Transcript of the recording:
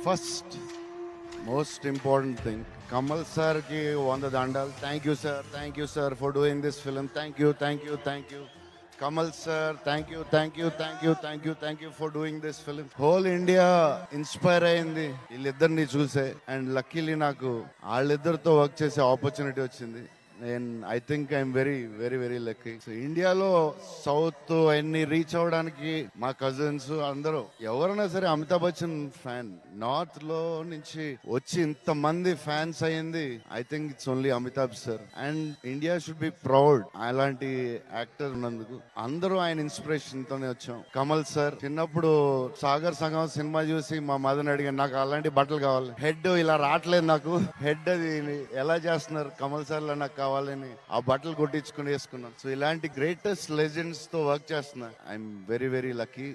First most important thing Kamal సార్కి 100 దండాలు. Thank you sir for doing this film. Thank you Kamal sir. Thank you for doing this film. Whole India inspire అయింది వీళ్ళిద్దరిని చూసే. And luckily నాకు వాళ్ళిద్దరితో work చేసే opportunity వచ్చింది. నేను I think I'm very very very lucky. So ఇండియాలో south అన్ని reach అవ్వడానికి మా కజిన్స్ అందరూ ఎవరైనా సరే అమితాబ్ బచ్చన్ ఫ్యాన్. నార్త్ లో నుంచి వచ్చి ఇంత మంది ఫ్యాన్స్ అయ్యింది I think it's only Amitabh sir. And India should be proud అలాంటి యాక్టర్ ఉన్నందుకు. అందరూ ఆయన ఇన్స్పిరేషన్ తోనే వచ్చాం. కమల్ సార్ చిన్నప్పుడు సాగర్ సంగం సినిమా చూసి మా మదర్ని అడిగాను, నాకు అలాంటి బట్టలు కావాలి. హెడ్ ఇలా రావట్లేదు నాకు, హెడ్ అది ఎలా చేస్తున్నారు కమల్ సార్ లా నాకు కావాలని ఆ బట్టలు కొట్టించుకుని వేసుకున్నాను. సో ఇలాంటి గ్రేటెస్ట్ లెజెండ్స్ తో వర్క్ చేస్తున్నా. I'm very very lucky.